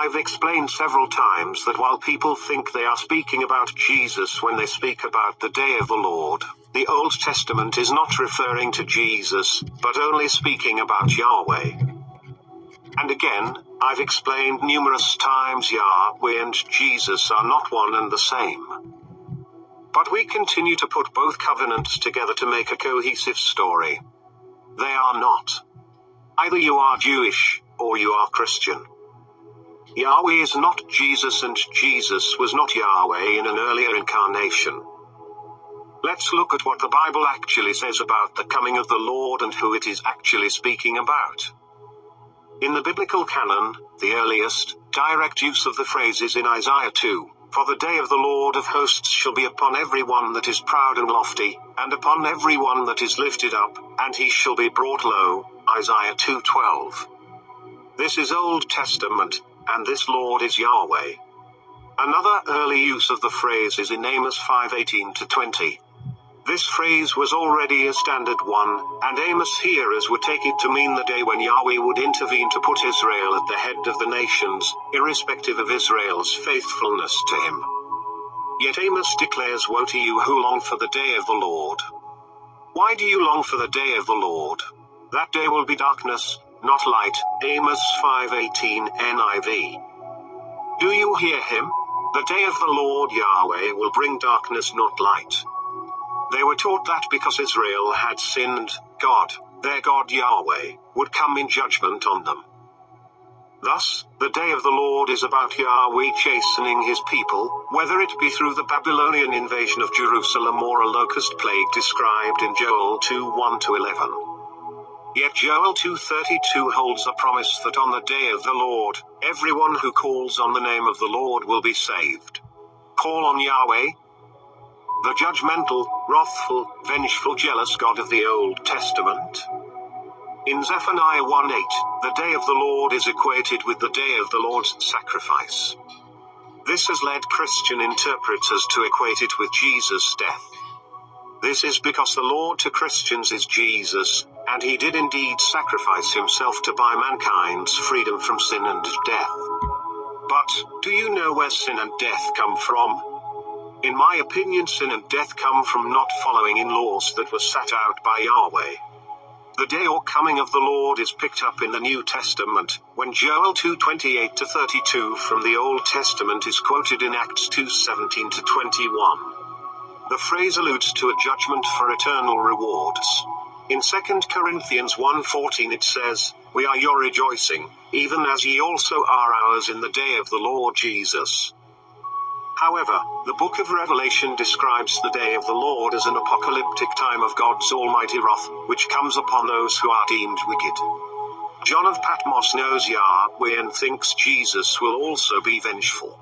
I've explained several times that while people think they are speaking about Jesus when they speak about the day of the Lord, the Old Testament is not referring to Jesus, but only speaking about Yahweh. And again, I've explained numerous times Yahweh and Jesus are not one and the same. But we continue to put both covenants together to make a cohesive story. They are not. Either you are Jewish, or you are Christian. Yahweh is not Jesus and Jesus was not Yahweh in an earlier incarnation. Let's look at what the Bible actually says about the coming of the Lord and who it is actually speaking about. In the biblical canon, the earliest, direct use of the phrase is in Isaiah 2, "For the day of the Lord of hosts shall be upon every one that is proud and lofty, and upon every one that is lifted up, and he shall be brought low," Isaiah 2:12. This is Old Testament, and this Lord is Yahweh. Another early use of the phrase is in Amos 5:18-20. This phrase was already a standard one, and Amos hearers would take it to mean the day when Yahweh would intervene to put Israel at the head of the nations, irrespective of Israel's faithfulness to him. Yet Amos declares, "Woe to you who long for the day of the Lord." Why do you long for the day of the Lord? That day will be darkness, not light, Amos 5:18 NIV. Do you hear him? The day of the Lord Yahweh will bring darkness, not light. They were taught that because Israel had sinned, God, their God Yahweh, would come in judgment on them. Thus, the day of the Lord is about Yahweh chastening his people, whether it be through the Babylonian invasion of Jerusalem or a locust plague described in Joel 2:1-11. Yet Joel 2:32 holds a promise that on the day of the Lord, everyone who calls on the name of the Lord will be saved. Call on Yahweh, the judgmental, wrathful, vengeful, jealous God of the Old Testament. In Zephaniah 1:8, the day of the Lord is equated with the day of the Lord's sacrifice. This has led Christian interpreters to equate it with Jesus' death. This is because the Lord to Christians is Jesus, and he did indeed sacrifice himself to buy mankind's freedom from sin and death. But, do you know where sin and death come from? In my opinion, sin and death come from not following in laws that were set out by Yahweh. The day or coming of the Lord is picked up in the New Testament, when Joel 2:28-32 from the Old Testament is quoted in Acts 2:17-21. The phrase alludes to a judgment for eternal rewards. In 2 Corinthians 1:14 it says, "We are your rejoicing, even as ye also are ours in the day of the Lord Jesus." However, the book of Revelation describes the day of the Lord as an apocalyptic time of God's almighty wrath, which comes upon those who are deemed wicked. John of Patmos knows Yahweh and thinks Jesus will also be vengeful.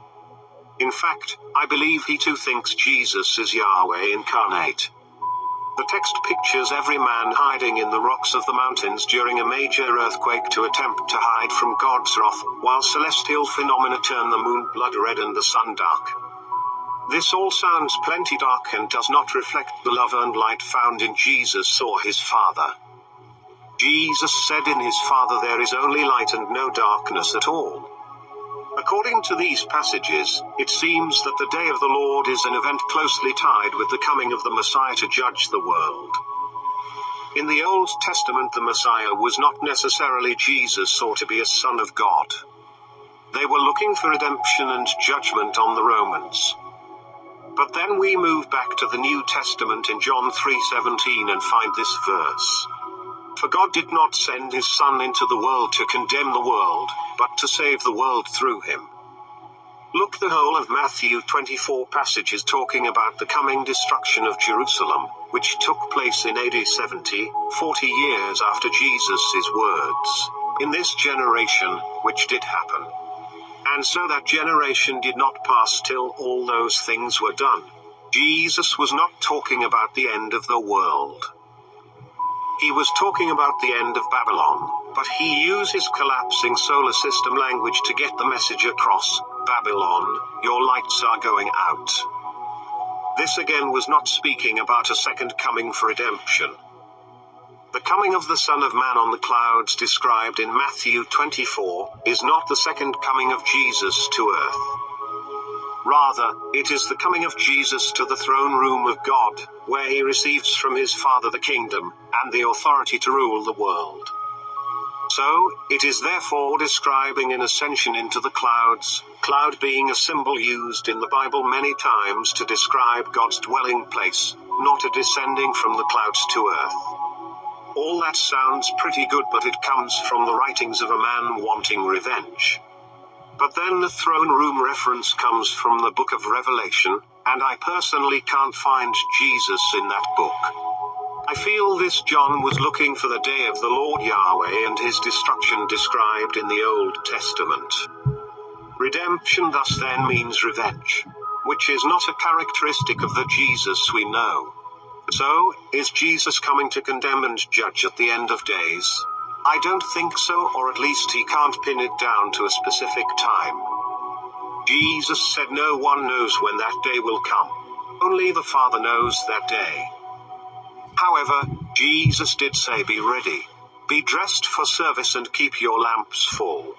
In fact, I believe he too thinks Jesus is Yahweh incarnate. The text pictures every man hiding in the rocks of the mountains during a major earthquake to attempt to hide from God's wrath, while celestial phenomena turn the moon blood red and the sun dark. This all sounds plenty dark and does not reflect the love and light found in Jesus or his Father. Jesus said in his Father there is only light and no darkness at all. According to these passages, it seems that the day of the Lord is an event closely tied with the coming of the Messiah to judge the world. In the Old Testament, the Messiah was not necessarily Jesus or to be a son of God. They were looking for redemption and judgment on the Romans. But then we move back to the New Testament in John 3:17 and find this verse. For God did not send his Son into the world to condemn the world, but to save the world through him. Look, the whole of Matthew 24 passage is talking about the coming destruction of Jerusalem, which took place in AD 70, 40 years after Jesus' words. In this generation, which did happen. And so that generation did not pass till all those things were done. Jesus was not talking about the end of the world. He was talking about the end of Babylon, but he used his collapsing solar system language to get the message across. Babylon, your lights are going out. This again was not speaking about a second coming for redemption. The coming of the Son of Man on the clouds described in Matthew 24 is not the second coming of Jesus to earth. Rather, it is the coming of Jesus to the throne room of God, where he receives from his Father the kingdom and the authority to rule the world. So, it is therefore describing an ascension into the clouds, cloud being a symbol used in the Bible many times to describe God's dwelling place, not a descending from the clouds to earth. All that sounds pretty good, but it comes from the writings of a man wanting revenge. But then the throne room reference comes from the book of Revelation, and I personally can't find Jesus in that book. I feel this John was looking for the day of the Lord Yahweh and his destruction described in the Old Testament. Redemption thus then means revenge, which is not a characteristic of the Jesus we know. So, is Jesus coming to condemn and judge at the end of days? I don't think so, or at least he can't pin it down to a specific time. Jesus said no one knows when that day will come. Only the Father knows that day. However, Jesus did say be ready, be dressed for service and keep your lamps full.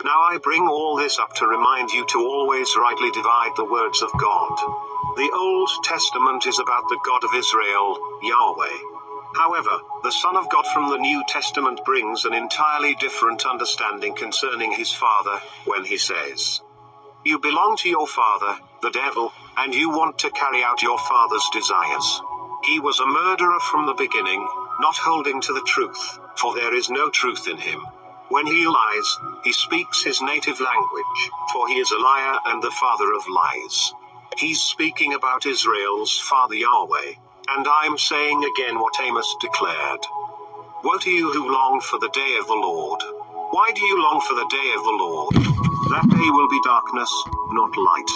Now I bring all this up to remind you to always rightly divide the words of God. The Old Testament is about the God of Israel, Yahweh. However, the Son of God from the New Testament brings an entirely different understanding concerning his Father, when he says, "You belong to your father, the devil, and you want to carry out your father's desires. He was a murderer from the beginning, not holding to the truth, for there is no truth in him. When he lies, he speaks his native language, for he is a liar and the father of lies." He's speaking about Israel's father Yahweh. And I'm saying again what Amos declared. Woe to you who long for the day of the Lord. Why do you long for the day of the Lord? That day will be darkness, not light.